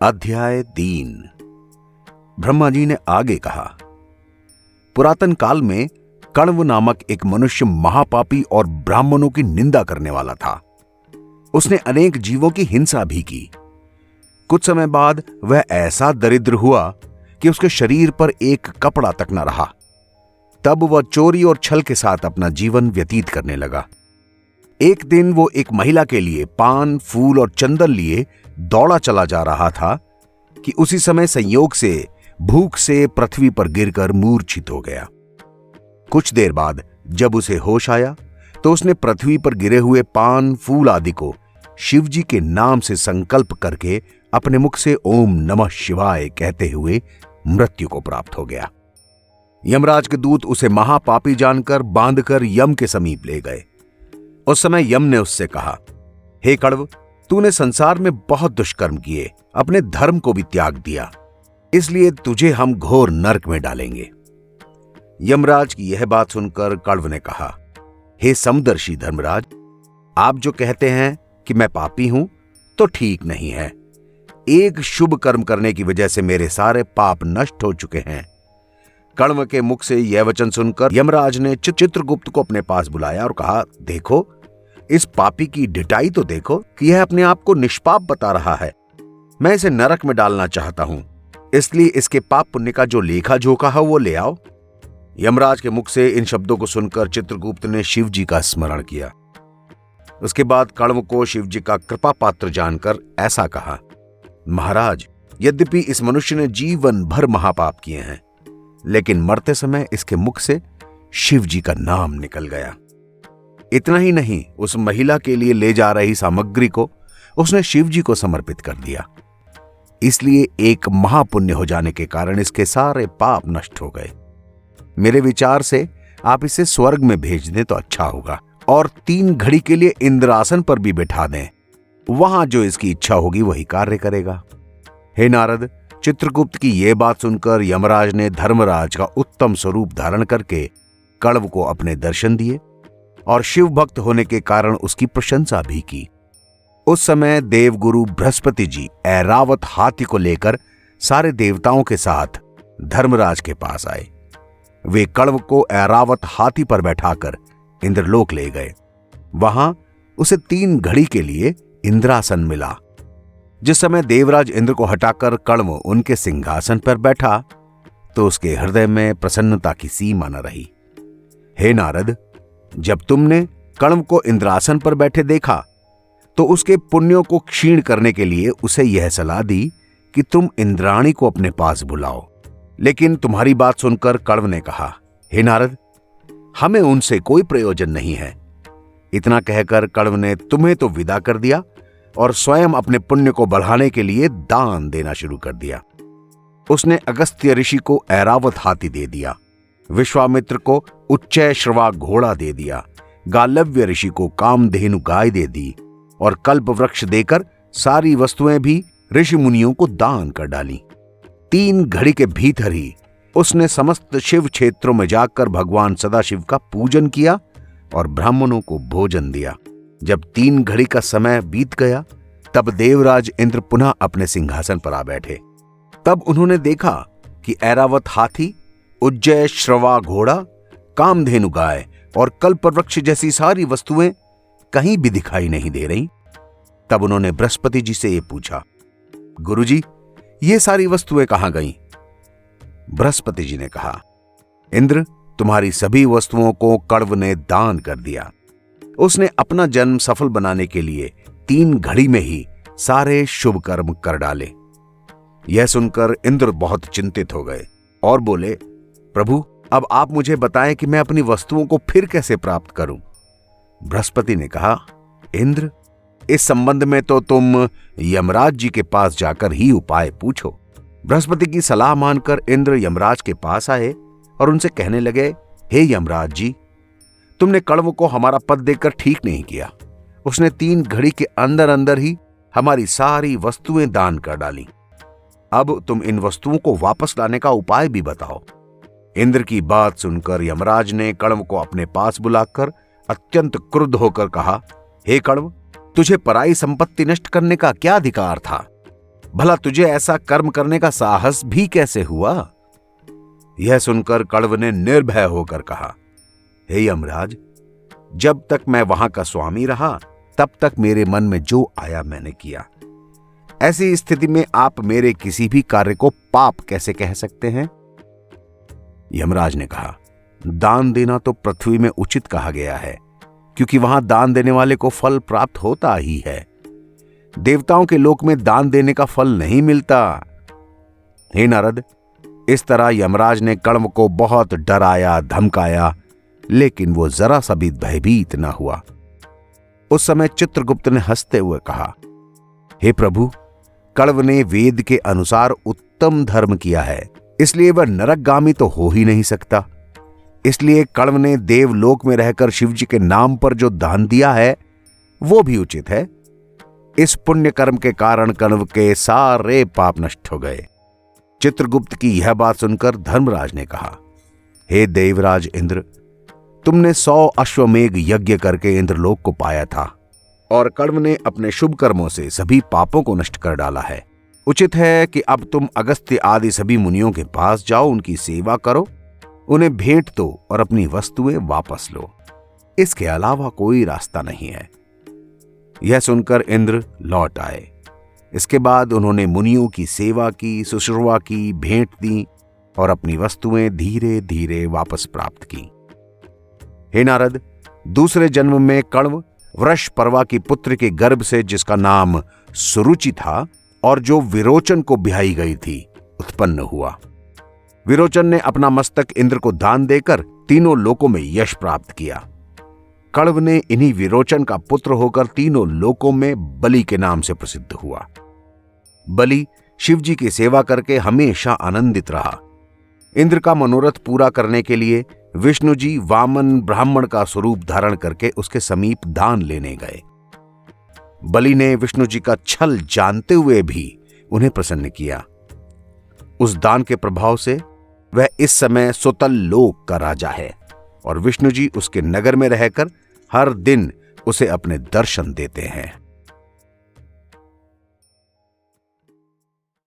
अध्याय 3। ब्रह्मा जी ने आगे कहा, पुरातन काल में कण्व नामक एक मनुष्य महापापी और ब्राह्मणों की निंदा करने वाला था। उसने अनेक जीवों की हिंसा भी की। कुछ समय बाद वह ऐसा दरिद्र हुआ कि उसके शरीर पर एक कपड़ा तक न रहा। तब वह चोरी और छल के साथ अपना जीवन व्यतीत करने लगा। एक दिन वो एक महिला के लिए पान, फूल और चंदन लिए दौड़ा चला जा रहा था कि उसी समय संयोग से भूख से पृथ्वी पर गिरकर मूर्छित हो गया। कुछ देर बाद जब उसे होश आया तो उसने पृथ्वी पर गिरे हुए पान, फूल आदि को शिवजी के नाम से संकल्प करके अपने मुख से ओम नमः शिवाय कहते हुए मृत्यु को प्राप्त हो गया। यमराज के दूत उसे महापापी जानकर बांधकर यम के समीप ले गए। उस समय यम ने उससे कहा, हे कण्व, तूने संसार में बहुत दुष्कर्म किए, अपने धर्म को भी त्याग दिया, इसलिए तुझे हम घोर नरक में डालेंगे। यमराज की यह बात सुनकर कण्व ने कहा, हे समदर्शी धर्मराज, आप जो कहते हैं कि मैं पापी हूं तो ठीक नहीं है। एक शुभ कर्म करने की वजह से मेरे सारे पाप नष्ट हो चुके हैं। कण्व के मुख से यह वचन सुनकर यमराज ने चित्रगुप्त को अपने पास बुलाया और कहा, देखो, इस पापी की ढिठाई तो देखो कि यह अपने आप को निष्पाप बता रहा है। मैं इसे नरक में डालना चाहता हूं, इसलिए इसके पाप पुण्य का जो लेखा जोखा है वो ले आओ। यमराज के मुख से इन शब्दों को सुनकर चित्रगुप्त ने शिवजी का स्मरण किया। उसके बाद कण्व को शिवजी का कृपा पात्र जानकर ऐसा कहा, महाराज, यद्यपि इस मनुष्य ने जीवन भर महापाप किए हैं, लेकिन मरते समय इसके मुख से शिवजी का नाम निकल गया। इतना ही नहीं, उस महिला के लिए ले जा रही सामग्री को उसने शिवजी को समर्पित कर दिया। इसलिए एक महापुण्य हो जाने के कारण इसके सारे पाप नष्ट हो गए। मेरे विचार से आप इसे स्वर्ग में भेज दें तो अच्छा होगा और 3 घड़ी के लिए इंद्रासन पर भी बैठा दें। वहां जो इसकी इच्छा होगी वही कार्य करेगा। हे नारद, चित्रगुप्त की यह बात सुनकर यमराज ने धर्मराज का उत्तम स्वरूप धारण करके कण्व को अपने दर्शन दिए और शिव भक्त होने के कारण उसकी प्रशंसा भी की। उस समय देवगुरु बृहस्पति जी ऐरावत हाथी को लेकर सारे देवताओं के साथ धर्मराज के पास आए। वे कण्व को ऐरावत हाथी पर बैठाकर इंद्रलोक ले गए। वहां उसे 3 घड़ी के लिए इंद्रासन मिला। जिस समय देवराज इंद्र को हटाकर कण्व उनके सिंहासन पर बैठा तो उसके हृदय में प्रसन्नता की सीमा न रही। हे नारद, जब तुमने कण्व को इंद्रासन पर बैठे देखा तो उसके पुण्यों को क्षीण करने के लिए उसे यह सलाह दी कि तुम इंद्राणी को अपने पास बुलाओ। लेकिन तुम्हारी बात सुनकर कण्व ने कहा, हे नारद, हमें उनसे कोई प्रयोजन नहीं है। इतना कहकर कण्व ने तुम्हें तो विदा कर दिया और स्वयं अपने पुण्य को बढ़ाने के लिए दान देना शुरू कर दिया। उसने अगस्त्य ऋषि को ऐरावत हाथी दे दिया, विश्वामित्र को उच्चय श्रवा घोड़ा दे दिया, गालव्य ऋषि को कामधेनु गाय दे दी और कल्प वृक्ष देकर सारी वस्तुएं भी ऋषि मुनियों को दान कर डाली। 3 घड़ी के भीतर ही उसने समस्त शिव क्षेत्रों में जाकर भगवान सदाशिव का पूजन किया और ब्राह्मणों को भोजन दिया। जब 3 घड़ी का समय बीत गया तब देवराज इंद्र पुनः अपने सिंहासन पर आ बैठे। तब उन्होंने देखा कि ऐरावत हाथी, उज्जय श्रवा घोड़ा, कामधेनु गाय और कल्पवृक्ष जैसी सारी वस्तुएं कहीं भी दिखाई नहीं दे रही। तब उन्होंने बृहस्पति जी से ये पूछा, गुरुजी, ये सारी वस्तुएं कहां गईं? बृहस्पति जी ने कहा, इंद्र, तुम्हारी सभी वस्तुओं को कण्व ने दान कर दिया। उसने अपना जन्म सफल बनाने के लिए 3 घड़ी में ही सारे शुभ कर्म कर डाले। यह सुनकर इंद्र बहुत चिंतित हो गए और बोले, प्रभु, अब आप मुझे बताएं कि मैं अपनी वस्तुओं को फिर कैसे प्राप्त करूं? बृहस्पति ने कहा, इंद्र, इस संबंध में तो तुम यमराज जी के पास जाकर ही उपाय पूछो। बृहस्पति की सलाह मानकर इंद्र यमराज के पास आए और उनसे कहने लगे, हे यमराज जी, तुमने कण्व को हमारा पद देकर ठीक नहीं किया। उसने 3 घड़ी के अंदर अंदर ही हमारी सारी वस्तुएं दान कर डाली। अब तुम इन वस्तुओं को वापस लाने का उपाय भी बताओ। इंद्र की बात सुनकर यमराज ने कण्व को अपने पास बुलाकर अत्यंत क्रुद्ध होकर कहा, हे कण्व, तुझे पराई संपत्ति नष्ट करने का क्या अधिकार था? भला तुझे ऐसा कर्म करने का साहस भी कैसे हुआ? यह सुनकर कण्व ने निर्भय होकर कहा, हे यमराज, जब तक मैं वहां का स्वामी रहा तब तक मेरे मन में जो आया मैंने किया। ऐसी स्थिति में आप मेरे किसी भी कार्य को पाप कैसे कह सकते हैं? यमराज ने कहा, दान देना तो पृथ्वी में उचित कहा गया है, क्योंकि वहां दान देने वाले को फल प्राप्त होता ही है। देवताओं के लोक में दान देने का फल नहीं मिलता। हे नारद, इस तरह यमराज ने कण्व को बहुत डराया धमकाया, लेकिन वो जरा सा भी भयभीत न हुआ। उस समय चित्रगुप्त ने हंसते हुए कहा, हे प्रभु, कण्व ने वेद के अनुसार उत्तम धर्म किया है, इसलिए वह नरकगामी तो हो ही नहीं सकता। इसलिए कण्व ने देवलोक में रहकर शिवजी के नाम पर जो दान दिया है वो भी उचित है। इस पुण्य कर्म के कारण कण्व के सारे पाप नष्ट हो गए। चित्रगुप्त की यह बात सुनकर धर्मराज ने कहा, हे देवराज इंद्र, तुमने 100 अश्वमेघ यज्ञ करके इंद्रलोक को पाया था और कण्व ने अपने शुभ कर्मों से सभी पापों को नष्ट कर डाला है। उचित है कि अब तुम अगस्त्य आदि सभी मुनियों के पास जाओ, उनकी सेवा करो, उन्हें भेंट दो और अपनी वस्तुएं वापस लो। इसके अलावा कोई रास्ता नहीं है। यह सुनकर इंद्र लौट आए। इसके बाद उन्होंने मुनियों की सेवा की, शुश्रूषा की, भेंट दी और अपनी वस्तुएं धीरे धीरे वापस प्राप्त की। हे नारद, दूसरे जन्म में कण्व वृषपर्वा की पुत्र के गर्भ से, जिसका नाम सुरुचि था और जो विरोचन को ब्याही गई थी, उत्पन्न हुआ। विरोचन ने अपना मस्तक इंद्र को दान देकर तीनों लोकों में यश प्राप्त किया। कण्व ने इन्हीं विरोचन का पुत्र होकर तीनों लोकों में बलि के नाम से प्रसिद्ध हुआ। बलि शिवजी की सेवा करके हमेशा आनंदित रहा। इंद्र का मनोरथ पूरा करने के लिए विष्णु जी वामन ब्राह्मण का स्वरूप धारण करके उसके समीप दान लेने गए। बलि ने विष्णु जी का छल जानते हुए भी उन्हें प्रसन्न किया। उस दान के प्रभाव से वह इस समय सुतल लोक का राजा है और विष्णु जी उसके नगर में रहकर हर दिन उसे अपने दर्शन देते हैं।